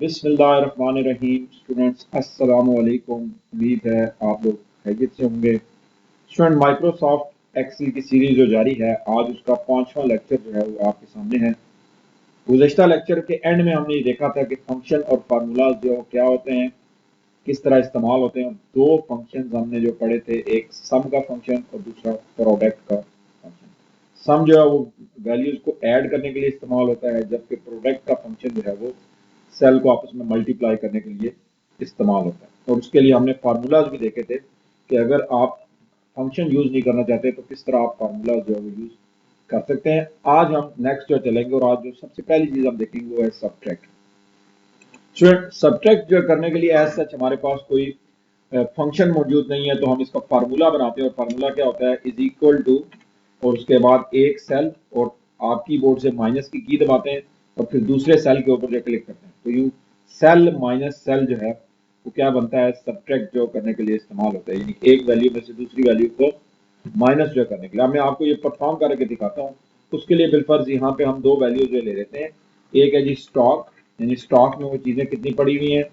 बिस्मिल्लाहिर्रहमानिर्रहीम। स्टूडेंट्स अस्सलामु अलैकुम। उम्मीद है आप लोग खैरियत से होंगे। स्टूडेंट, माइक्रोसॉफ्ट एक्सेल की सीरीज जो जारी है, आज उसका 5वां लेक्चर जो है वो आपके सामने है। गुज़श्ता लेक्चर के एंड में हमने ये देखा था कि फंक्शन और फार्मूलाज जो क्या होते हैं, किस तरह इस्तेमाल होते हैं। दो फंक्शन हमने जो पढ़े थे, एक सम का फंक्शन और दूसरा प्रोडक्ट का फंक्शन। सम जो है वो वैल्यूज को ऐड करने के लिए इस्तेमाल होता है, जबकि प्रोडक्ट का फंक्शन जो है वो सेल को आपस में मल्टीप्लाई करने के लिए इस्तेमाल होता है। और उसके लिए हमने फार्मूलाज भी देखे थे कि अगर आप फंक्शन यूज नहीं करना चाहते तो किस तरह आप फार्मूला जो है वो यूज कर सकते हैं। आज हम नेक्स्ट जो चलेंगे और आज जो सबसे पहली चीज हम देखेंगे वो है सब्ट्रैक्ट। स्टूडेंट, सब्ट्रैक्ट जो करने के लिए एज सच हमारे पास कोई फंक्शन मौजूद नहीं है, तो हम इसका फार्मूला बनाते हैं। और फार्मूला क्या होता है, इज इक्वल टू, और उसके बाद एक सेल, और आप कीबोर्ड से माइनस की दबाते हैं और फिर दूसरे सेल के ऊपर जो क्लिक करते हैं, तो यू सेल माइनस सेल जो है वो क्या बनता है, सब्ट्रैक्ट जो करने के लिए इस्तेमाल होता है। यानी एक वैल्यू में से दूसरी वैल्यू को माइनस जो करने के लिए। अब मैं आपको ये परफॉर्म करके दिखाता हूँ। उसके लिए बिलफर्ज यहाँ पे हम दो वैल्यू जो ले लेते हैं। एक है जी स्टॉक, यानी स्टॉक में वो चीजें कितनी पड़ी हुई हैं,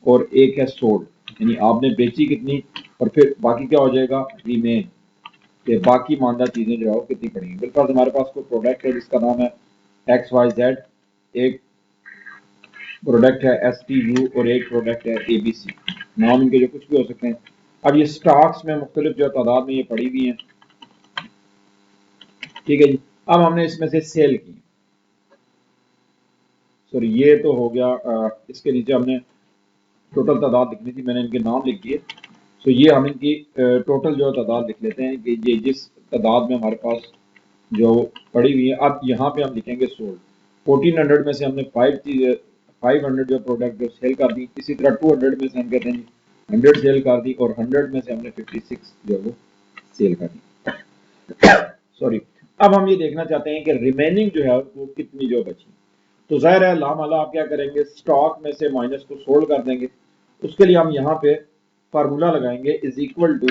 और एक है सोल्ड, यानी आपने बेची कितनी, और फिर बाकी क्या हो जाएगा, रिमेन, के बाकी मानदा चीजें जो है वो कितनी पड़ी हैं। बिलफर्ज हमारे पास कोई प्रोडक्ट है जिसका नाम है एक्स वाई जेड, एक प्रोडक्ट है एस टी यू, और एक प्रोडक्ट है ए बी सी। नाम इनके जो कुछ भी हो सकते हैं। अब ये स्टॉक्स में मुख्तलिफ जो तादाद में ये पड़ी हुई हैं, ठीक है जी। अब हमने इसमें से सेल की, सॉरी ये तो हो गया, इसके नीचे हमने टोटल तादाद लिखनी थी, मैंने इनके नाम लिख दिए। तो ये हम इनकी टोटल जो तादाद लिख लेते हैं कि ये जिस तादाद में हमारे पास जो पड़ी हुई है। अब यहाँ पे हम लिखेंगे सोल्ड। 1400 में से हमने 500 जो प्रोडक्ट जो सेल कर दी। इसी तरह 200 में से हम कहते हैं जी 100 सेल कर दी, और 100 में से हमने 56 जो वो सेल कर दी। सॉरी। अब हम ये देखना चाहते हैं कि रिमेनिंग जो है वो कितनी जो बची। तो जाहिर है लामाला आप क्या करेंगे, स्टॉक में से माइनस को सोल्ड कर देंगे। उसके लिए हम यहाँ पे फार्मूला लगाएंगे, इज इक्वल टू,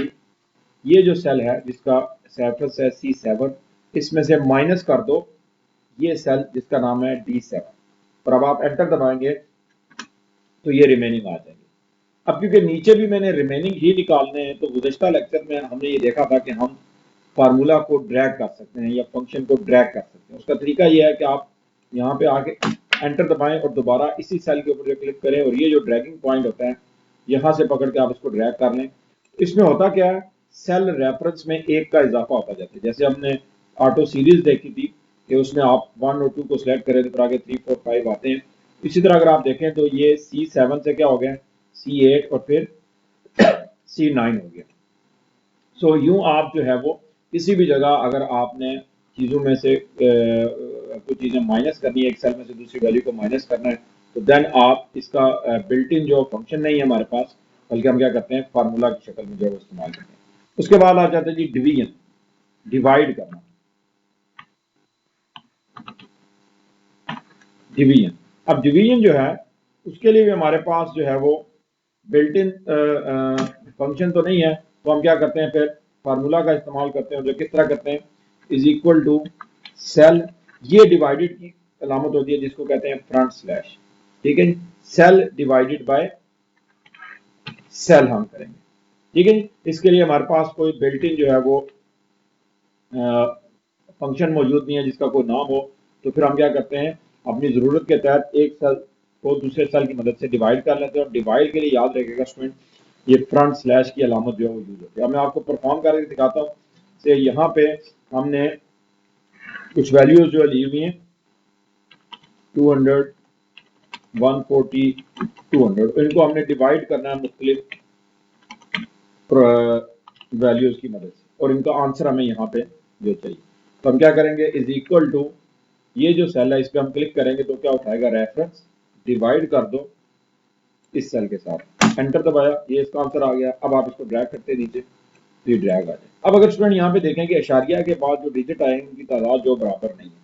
ये जो सेल है जिसका सेफस है C7, इसमें से माइनस कर दो ये सेल जिसका नाम है D7, और अब आप एंटर दबाएंगे तो ये रिमेनिंग आ जाएगी। अब क्योंकि नीचे भी मैंने रिमेनिंग ही निकालने हैं, तो गुज़श्ता लेक्चर में हमने ये देखा था कि हम फार्मूला को ड्रैग कर सकते हैं या फंक्शन को ड्रैग कर सकते हैं। उसका तरीका यह है कि आप यहाँ पे आके एंटर दबाएं और दोबारा इसी सेल के ऊपर क्लिक करें, और ये जो ड्रैगिंग पॉइंट होता है यहाँ से पकड़ के आप इसको ड्रैग कर लें। इसमें होता क्या है, सेल रेफरेंस में एक का इजाफा होता जाता है। जैसे हमने ऑटो सीरीज देखी थी कि उसमें आप 1 और 2 को सिलेक्ट करें तो फिर आगे 3 4 5 आते हैं। इसी तरह अगर आप देखें तो ये C7 से क्या हो गया, C8 और फिर C9 हो गया। सो यूं आप जो है वो किसी भी जगह अगर आपने चीज़ों में से कुछ चीज़ें माइनस करनी है, एक सेल में से दूसरी वैल्यू को माइनस करना है, तो देन आप इसका बिल्ट इन जो फंक्शन नहीं है हमारे पास, बल्कि हम क्या करते हैं फार्मूला की शक्ल में जो है वो इस्तेमाल करते हैं। उसके बाद आ जाते हैं जी डिवीजन, डिवाइड करना। डिवीजन, अब डिवीजन जो है उसके लिए भी हमारे पास जो है वो बिल्ट इन फंक्शन तो नहीं है, तो हम क्या करते हैं फिर फार्मूला का इस्तेमाल करते हैं। जो किस तरह करते हैं, इज इक्वल टू सेल, ये डिवाइडेड की अलामत होती है जिसको कहते हैं फ्रंट स्लैश, ठीक है जी। सेल डिवाइडेड बाय सेल हम करेंगे, ठीक है जी। इसके लिए हमारे पास कोई बिल्ट इन जो है वो फंक्शन मौजूद नहीं है जिसका कोई नाम हो, तो फिर हम क्या करते हैं अपनी ज़रूरत के तहत एक सेल को दूसरे सेल की मदद से डिवाइड कर लेते हैं। और डिवाइड के लिए याद रखेगा स्टूडेंट, ये फ्रंट स्लैश की अलामत जो है वो यूज होती है। अब मैं आपको परफॉर्म करके दिखाता हूँ। से यहाँ पे हमने कुछ वैल्यूज जो ली हुई हैं, 200, 140, 200, इनको हमने डिवाइड करना है मुख्तलिफ वैल्यूज की मदद से, और इनका आंसर हमें यहाँ पे जो चाहिए। तो हम क्या करेंगे, इज इक्वल टू, ये जो सेल है इस पर हम क्लिक करेंगे तो क्या उठाएगा, रेफरेंस, डिवाइड कर दो इस सेल के साथ, एंटर दबाया, ये इसका आंसर आ गया। अब आप इसको ड्रैग करते नीचे तो ये ड्रैग आ जाए। अब अगर स्टूडेंट यहाँ पे देखें कि अशारिया के बाद जो डिजिट आएंगे उनकी तादाद जो बराबर नहीं है,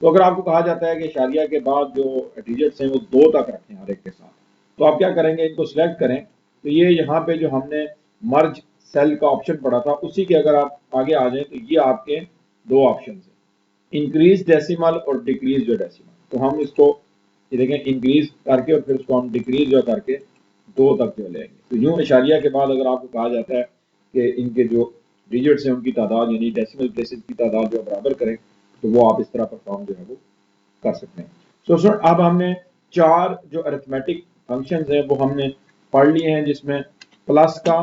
तो अगर आपको कहा जाता है कि अशारिया के बाद जो डिजिट्स हैं वो 2 तक रखें हर एक के साथ, तो आप क्या करेंगे, इनको सिलेक्ट करें। तो ये यहाँ पे जो हमने मर्ज सेल का ऑप्शन पढ़ा था उसी के अगर आप आगे आ जाए तो ये आपके दो ऑप्शन है, इंक्रीज डेसिमल और डिक्रीज जो डेसिमल। तो हम इसको ये देखें इंक्रीज करके और फिर उसको हम डिक्रीज जो करके 2 तक जो लेंगे। तो यूं इशारिया के बाद अगर आपको कहा जाता है कि इनके जो डिजिट्स हैं उनकी तादाद यानी डेसिमल प्लेसेस की तादाद जो बराबर करें, तो वो आप इस तरह परफॉर्म जो है वो कर सकते हैं। सो स्टूडेंट अब हमने 4 जो अरिथमेटिक फंक्शंस हैं वो हमने पढ़ लिए हैं, जिसमें प्लस का,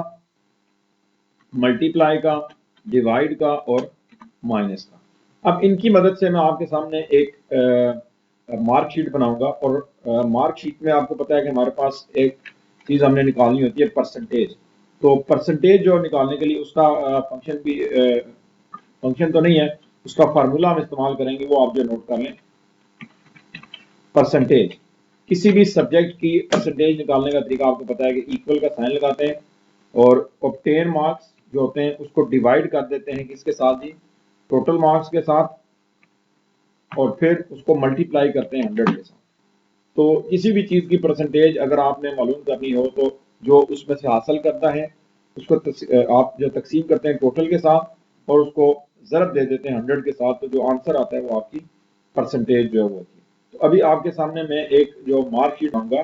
मल्टीप्लाई का, डिवाइड का और माइनस का। अब इनकी मदद से मैं आपके सामने एक मार्कशीट बनाऊंगा और मार्कशीट में आपको पता है कि हमारे पास एक चीज हमने निकालनी होती है परसेंटेज। तो परसेंटेज जो निकालने के लिए उसका फंक्शन भी फंक्शन तो नहीं है, उसका फार्मूला हम इस्तेमाल करेंगे, वो आप जो नोट कर लें। परसेंटेज, किसी भी सब्जेक्ट की परसेंटेज निकालने का तरीका आपको पता है कि इक्वल का साइन लगाते हैं और ऑब्टेन मार्क्स जो होते हैं उसको डिवाइड कर देते हैं किसके साथ जी, टोटल मार्क्स के साथ, और फिर उसको मल्टीप्लाई करते हैं 100 के साथ। तो किसी भी चीज की परसेंटेज अगर आपने मालूम करनी हो तो जो उसमें से हासिल करता है उसको आप जो तकसीम करते हैं टोटल के साथ और उसको ज़रब दे देते हैं 100 के साथ, तो जो आंसर आता है वो आपकी परसेंटेज जो है वो होती है। तो अभी आपके सामने मैं एक जो मार्कशीट दूंगा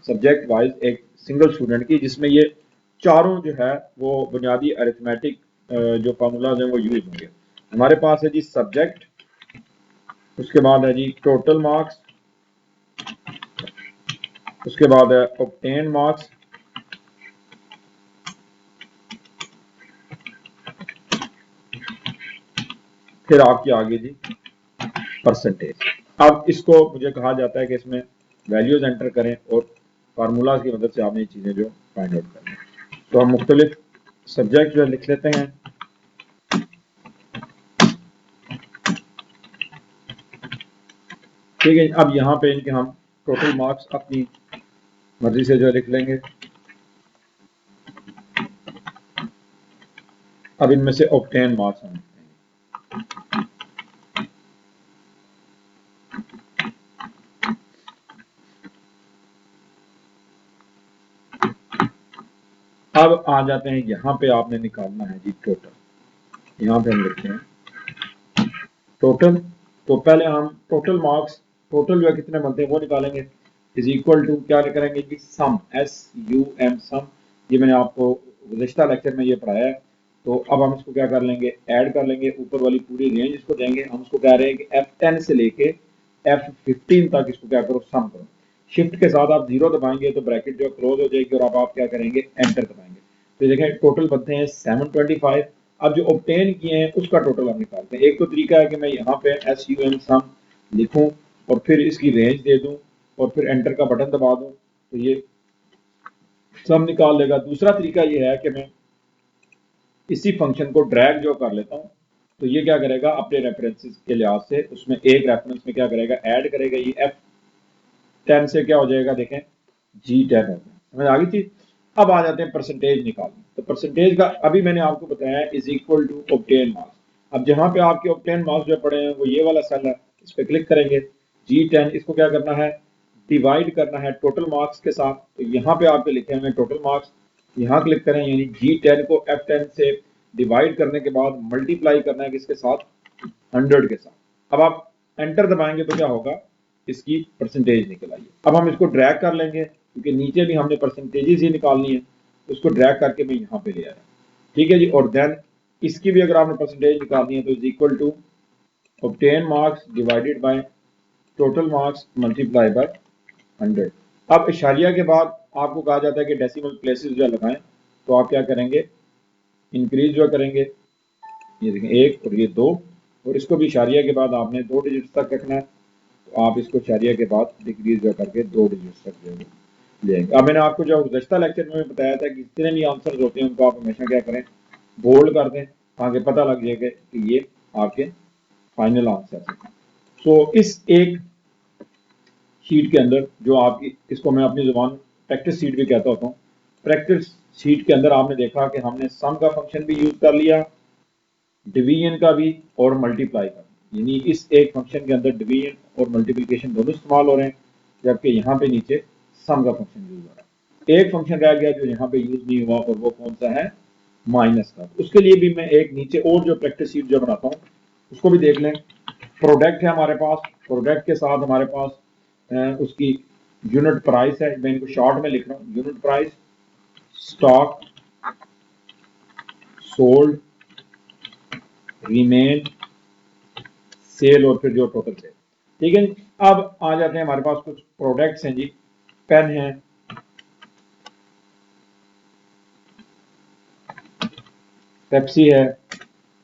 सब्जेक्ट वाइज एक सिंगल स्टूडेंट की, जिसमें ये चारों जो है वो बुनियादी अरिथमेटिक जो फार्मूलाज हैं वो यूज होंगे। हमारे पास है जी सब्जेक्ट, उसके बाद है जी टोटल मार्क्स, उसके बाद है ऑब्टेन मार्क्स, फिर आपकी आगे जी परसेंटेज। अब इसको मुझे कहा जाता है कि इसमें वैल्यूज एंटर करें और फार्मूलाज की मदद से आपने ये चीजें जो फाइंड आउट करें। तो हम मुख्तलिफ सब्जेक्ट जो लिख लेते हैं। ठीक है, अब यहाँ पे इनके हम टोटल मार्क्स अपनी मर्जी से जो लिख लेंगे। अब इनमें से ऑब्टेन मार्क्स हम लिखते हैं। अब आ जाते हैं यहाँ पे आपने निकालना है जी टोटल। यहाँ पे हम लिखते हैं टोटल। तो पहले हम टोटल मार्क्स, टोटल जो है कितने बनते हैं वो निकालेंगे, इज इक्वल टू क्या करेंगे जी सम, SUM सम। ये मैंने आपको गुज़िश्ता लेक्चर में ये पढ़ाया है। तो अब हम इसको क्या कर लेंगे, ऐड कर लेंगे, ऊपर वाली पूरी रेंज इसको देंगे। हम इसको कह रहे हैं कि F10 से लेके F15 तक इसको क्या करो, सम करो। शिफ्ट के साथ आप 0 दबाएंगे तो ब्रैकेट जो क्लोज हो जाएगी और अब आप क्या करेंगे, एंटर दबाएंगे। तो देखें टोटल बनते हैं 725। अब जो ऑब्टेन किए हैं उसका टोटल हम निकालते हैं। एक तो तरीका है कि मैं यहाँ पे SUM सम लिखूं और फिर इसकी रेंज दे दूं और फिर एंटर का बटन दबा दूं तो ये सम निकाल लेगा। दूसरा तरीका ये है कि मैं इसी फंक्शन को ड्रैग जो कर लेता हूँ, तो ये क्या करेगा अपने रेफरेंसेस के लिहाज से उसमें एक रेफरेंस में क्या करेगा, ऐड करेगा। ये F10 से क्या हो जाएगा, देखें G10 हो गया। समझ आ गई थी। अब आ जाते हैं परसेंटेज निकालने। तो परसेंटेज का अभी मैंने आपको बताया is equal to obtain marks. अब जहां पे आपके ऑब्टेन मार्क्स जो पड़े हैं वो ये वाला सेल है, इस पर क्लिक करेंगे। G10 इसको क्या करना है, डिवाइड करना है टोटल मार्क्स के साथ। तो यहाँ पे आपके लिखे हुए टोटल मार्क्स, यहाँ क्लिक करें, यानी G10 को F10 से डिवाइड करने के बाद मल्टीप्लाई करना है किसके साथ, 100 के साथ। अब आप एंटर दबाएंगे तो क्या होगा, इसकी परसेंटेज निकल आई। अब हम इसको ड्रैग कर लेंगे क्योंकि नीचे भी हमने परसेंटेजेस ही निकालनी है, तो इसको ड्रैग करके मैं यहाँ पे ले आया। ठीक है जी, और देन इसकी भी अगर आपने परसेंटेज निकालनी है तो is equal to obtain marks divided by total marks multiply by 100। अब इशारिया के बाद आपको कहा जाता है कि डेसिमल प्लेसेस जो लगाएं, तो आप क्या करेंगे, इंक्रीज जो करेंगे, ये देखें 1 और ये 2, और इसको भी इशारिया के बाद आपने 2 डिजिट्स तक रखना है। तो आप इसको इशारिया के बाद डिक्रीज जो करके 2 डिजिट्स तक जो लेंगे। अब मैंने आपको जो गुज़श्ता लेक्चर में बताया था कि जितने भी आंसर होते हैं उनको आप हमेशा क्या करें, बोल्ड कर दें ताकि पता लग जाएगा कि ये आपके फाइनल आंसर है। सो इस एक शीट के अंदर जो आपकी, इसको मैं अपनी जुबान प्रैक्टिस शीट भी कहता होता हूँ, प्रैक्टिस शीट के अंदर आपने देखा कि हमने सम का फंक्शन भी यूज कर लिया, डिवीजन का भी और मल्टीप्लाई का, यानी इस एक फंक्शन के अंदर डिवीजन और मल्टीप्लिकेशन दोनों इस्तेमाल हो रहे हैं, जबकि यहाँ पे नीचे सम का फंक्शन यूज हो रहा है। एक फंक्शन रह गया जो यहाँ पे यूज नहीं हुआ और वो कौन सा है, माइनस का। उसके लिए भी मैं एक नीचे और जो प्रैक्टिस शीट जो बनाता हूँ उसको भी देख लें। प्रोडक्ट है हमारे पास, प्रोडक्ट के साथ हमारे पास उसकी यूनिट प्राइस है, मैं इनको शॉर्ट में लिख रहा हूँ, unit price, stock, sold, remain, sale और फिर जो टोटल सेल। ठीक है, अब आ जाते हैं हमारे पास कुछ प्रोडक्ट्स हैं जी, पेन है, पेप्सी है,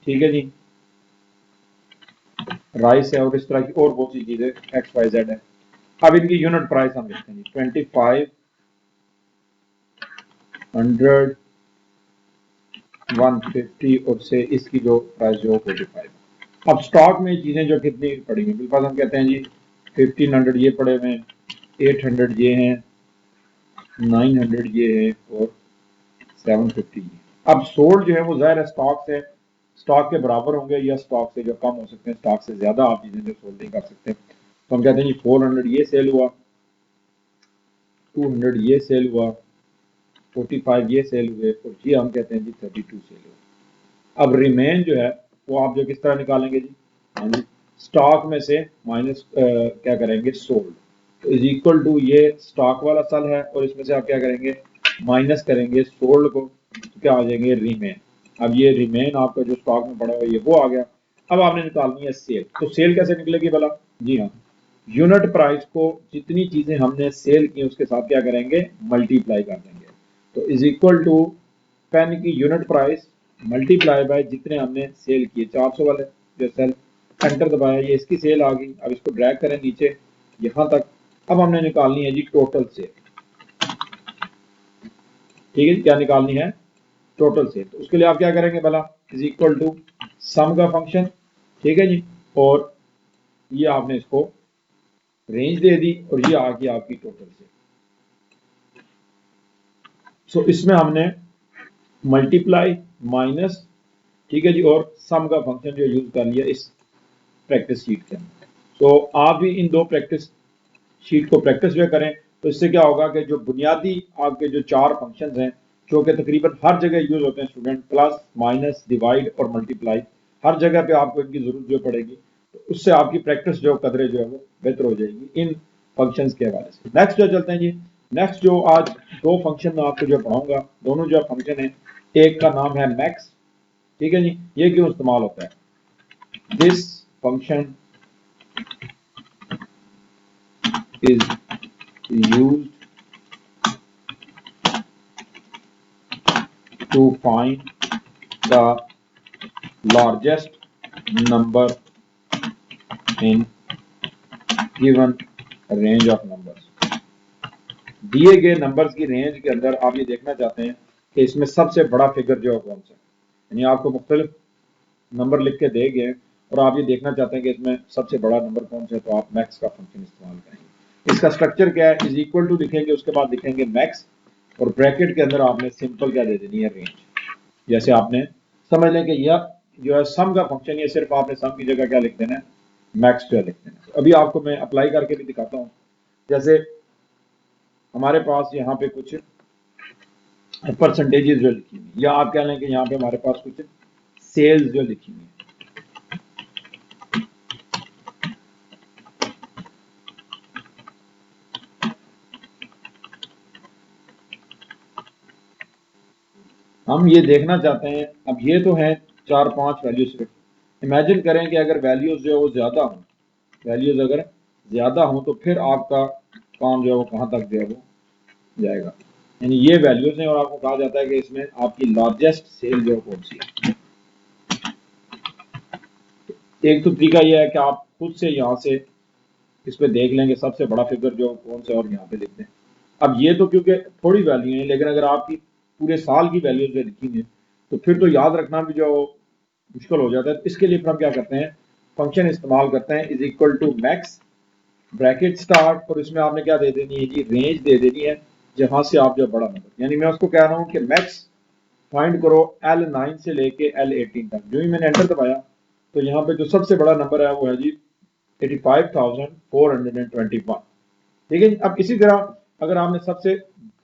ठीक है जी, राइस है और इस तरह की और बहुत सी चीजें XYZ है। अब इनकी यूनिट प्राइस हम लिखते हैं जी 25, 100, 150 और से इसकी जो प्राइस जो 45। अब स्टॉक में चीजें जो कितनी पड़ी हुई, बिल्कुल हम कहते हैं जी 1500 ये पड़े हुए हैं, 800 ये हैं, 900 ये है और 750 ये। अब सोल्ड जो है वो ज़ाहिर है स्टॉक से, स्टॉक के बराबर होंगे या स्टॉक से जो कम हो सकते हैं, स्टॉक से ज्यादा आप चीजें जो सोल्ड नहीं कर सकते। तो हम कहते हैं जी 400 ये सेल हुआ, 200 ये सेल हुआ, 45 ये सेल हुए और ये हम कहते हैं जी 32 सेल हुए। अब रिमेन जो है वो आप जो किस तरह निकालेंगे जी, हाँ जी, स्टॉक में से माइनस क्या करेंगे, सोल्ड, तो इज इक्वल टू ये स्टॉक वाला सेल है और इसमें से आप क्या करेंगे, माइनस करेंगे सोल्ड को, तो क्या आ जाएंगे, रिमेन। अब ये रिमेन आपका जो स्टॉक में पड़ा हुआ ये वो आ गया। अब आपने निकालनी है सेल, तो सेल कैसे निकलेगी भला, जी हाँ, यूनिट प्राइस को जितनी चीजें हमने सेल की उसके साथ क्या करेंगे, मल्टीप्लाई कर देंगे। तो इज इक्वल टू पेन की यूनिट प्राइस मल्टीप्लाई बाय जितने हमने सेल किए, 400 वाले जो सेल, एंटर दबाया, ये इसकी सेल आ गई। अब इसको ड्रैग करें नीचे यहां तक। अब हमने निकालनी है जी टोटल सेल, ठीक है, क्या निकालनी है, टोटल सेल। तो उसके लिए आप क्या करेंगे भला, इज इक्वल टू सम का फंक्शन, ठीक है जी, और ये आपने इसको रेंज दे दी और ये आ गई आपकी टोटल सेल। सो इसमें हमने मल्टीप्लाई, माइनस, ठीक है जी, और सम का फंक्शन जो यूज कर लिया इस प्रैक्टिस शीट के अंदर। तो आप भी इन दो प्रैक्टिस शीट को प्रैक्टिस जो करें, तो इससे क्या होगा कि जो बुनियादी आपके जो 4 फंक्शंस हैं जो कि तकरीबन हर जगह यूज होते हैं स्टूडेंट, प्लस, माइनस, डिवाइड और मल्टीप्लाई, हर जगह पे आपको इनकी जरूरत जो पड़ेगी, तो उससे आपकी प्रैक्टिस जो कदरे जो है वो बेहतर हो जाएगी इन फंक्शंस के हवाले से। नेक्स्ट जो चलते हैं जी, नेक्स्ट जो आज दो फंक्शन में आपको जो पढ़ाऊंगा, दोनों जो फंक्शन है, एक का नाम है मैक्स, ठीक है जी, ये क्यों इस्तेमाल होता है, this function is used to find the largest number in given range of numbers। दिए गए नंबर्स की रेंज के अंदर आप ये देखना चाहते हैं कि इसमें सबसे बड़ा फिगर जो है कौन सा है, यानी आपको मुख्तलिफ नंबर लिख के दे गए और आप ये देखना चाहते हैं कि इसमें सबसे बड़ा नंबर कौन सा है, तो आप मैक्स का फंक्शन इस्तेमाल करेंगे। इसका स्ट्रक्चर क्या है, इज इक्वल टू लिखेंगे, उसके बाद लिखेंगे मैक्स और ब्रैकेट के अंदर आपने सिंपल क्या दे देनी है, रेंज। जैसे आपने समझ लें कि यह जो है सम का फंक्शन, ये सिर्फ आपने सम की जगह क्या लिख देना है, मैक्स जो है लिख देना है। अभी आपको मैं अप्लाई करके भी दिखाता हूँ। जैसे हमारे पास यहाँ पे कुछ परसेंटेजेस जो लिखी हुई, या आप कह लें कि यहाँ पे हमारे पास कुछ सेल्स जो लिखी हुई है। हम ये देखना चाहते हैं, अब ये तो है 4-5 वैल्यू सिर्फ। इमेजिन करें कि अगर वैल्यूज जो है वो ज्यादा हो, वैल्यूज अगर ज्यादा हो तो फिर आपका काम जो है वो कहाँ तक जो है वो जाएगा, यानी ये वैल्यूज हैं और आपको कहा जाता है कि इसमें आपकी लार्जेस्ट सेल जो है कौन सी है। एक तो तरीका यह है कि आप खुद से यहाँ से इस पे देख लेंगे सबसे बड़ा फिगर जो कौन सा और यहाँ पे लिख दें। अब ये तो क्योंकि थोड़ी वैल्यू है, लेकिन अगर आपकी पूरे साल की वैल्यूज जो लिखी है तो फिर तो याद रखना भी जो मुश्किल हो जाता है। तो इसके लिए फिर हम क्या करते हैं, फंक्शन इस्तेमाल करते हैं, is equal to max, bracket start, और इसमें आपने क्या दे देनी है जी, रेंज दे देनी है जहां से आप जो बड़ा नंबर, यानी मैं उसको कह रहा हूं कि मैक्स फाइंड करो L9 से लेके L18 तक। जो ही मैंने एंटर दबाया तो यहाँ पे जो सबसे बड़ा नंबर है वो है जी 85,421। ठीक है जी। अब इसी तरह अगर आपने सबसे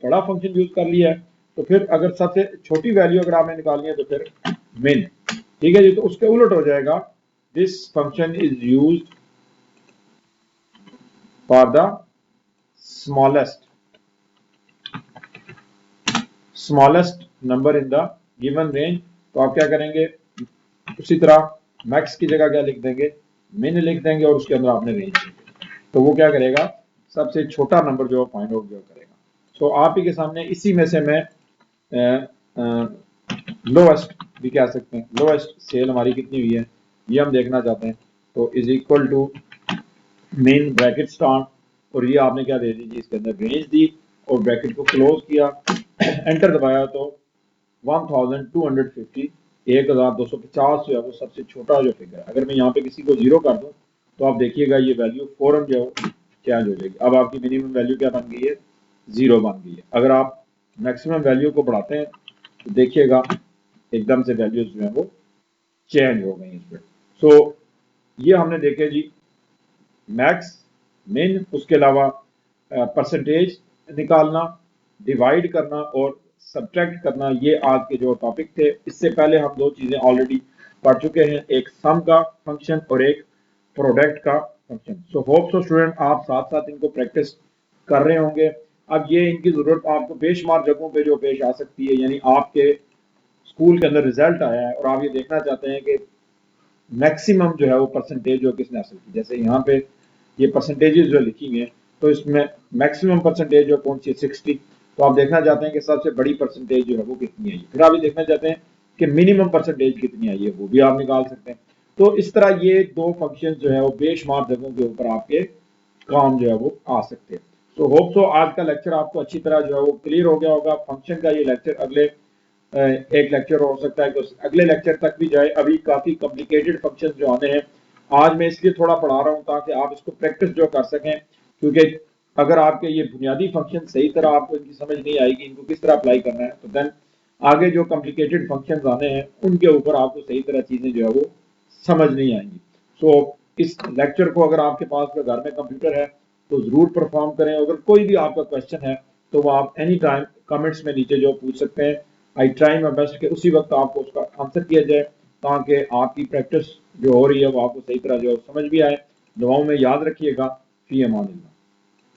बड़ा फंक्शन यूज कर लिया है तो फिर अगर सबसे छोटी वैल्यू अगर आपने निकालनी है तो फिर मिन, ठीक है जी, तो उसके उलट हो जाएगा, this function is used for the smallest number in the given range. तो आप क्या करेंगे, उसी तरह मैक्स की जगह क्या लिख देंगे, मिन लिख देंगे और उसके अंदर आपने रेंज लिख देंगे। तो वो क्या करेगा, सबसे छोटा नंबर जो फाइंड आउट जो करेगा। तो आप ही के सामने इसी में से मैं लोएस्ट भी कह सकते हैं, लोएस्ट सेल हमारी कितनी हुई है ये हम देखना चाहते हैं। तो is equal to min bracket start, और ये आपने क्या दे दी जी, इसके अंदर रेंज दी और ब्रैकेट को क्लोज किया, एंटर दबाया तो 1250, 1250 जो है वो सबसे छोटा जो फिगर है। अगर मैं यहाँ पे किसी को 0 कर दूं तो आप देखिएगा ये वैल्यू फौरन जो चेंज हो जाएगी। अब आपकी मिनिमम वैल्यू क्या बन गई है, 0 बन गई है। अगर आप मैक्सिमम वैल्यू को बढ़ाते हैं तो देखिएगा एकदम से वैल्यूज जो है वो चेंज हो गई इसमें। सो ये हमने देखे जी मैक्स, मिन, उसके अलावा परसेंटेज निकालना, डिवाइड करना और सब्ट्रैक्ट करना, ये आज के जो टॉपिक थे। इससे पहले हम दो चीजें ऑलरेडी पढ़ चुके हैं, एक सम का फंक्शन और एक प्रोडक्ट का function. So hope so student आप साथ साथ इनको प्रैक्टिस कर रहे होंगे। अब ये इनकी जरूरत आपको बेशुमार जगहों पे जो पेश आ सकती है, यानी आपके स्कूल के अंदर रिजल्ट आया है और आप ये देखना चाहते हैं कि मैक्सिमम जो है वो परसेंटेज जो किसने हासिल की। जैसे यहाँ पे ये परसेंटेजेस जो लिखी हुई हैं, तो इसमें मैक्सिमम परसेंटेज जो कौन सी है, 60। तो आप देखना चाहते हैं कि सबसे बड़ी परसेंटेज जो है वो कितनी आई है। फिर आप ये देखना चाहते हैं कि मिनिमम परसेंटेज कितनी आई है, वो भी आप निकाल सकते हैं। तो इस तरह ये दो फंक्शन जो है वो बेशुमार जगहों के ऊपर आपके काम जो है वो आ सकते हैं। सो होप सो आज का लेक्चर आपको अच्छी तरह जो है वो क्लियर हो गया होगा। फंक्शन का ये लेक्चर अगले एक लेक्चर हो सकता है तो अगले लेक्चर तक भी जाए। अभी काफी कॉम्प्लिकेटेड फंक्शन जो आने हैं, आज मैं इसलिए थोड़ा पढ़ा रहा हूँ ताकि आप इसको प्रैक्टिस जो कर सकें, क्योंकि अगर आपके ये बुनियादी फंक्शन सही तरह आपको इनकी समझ नहीं आएगी, इनको किस तरह अप्लाई करना है, तो देन आगे जो कॉम्प्लिकेटेड फंक्शन आने हैं उनके ऊपर आपको सही तरह चीजें जो है वो समझ नहीं आएंगी। सो इस लेक्चर को अगर आपके पास घर में कंप्यूटर है तो जरूर परफॉर्म करें। अगर कोई भी आपका क्वेश्चन है तो वो आप एनी टाइम कमेंट्स में नीचे जो पूछ सकते हैं। आई ट्राई माई बेस्ट कि उसी वक्त आपको उसका आंसर किया जाए ताकि आपकी प्रैक्टिस जो हो रही है वो आपको सही तरह जो समझ भी आए। दुआओं में याद रखिएगा। फी अमान अल्लाह।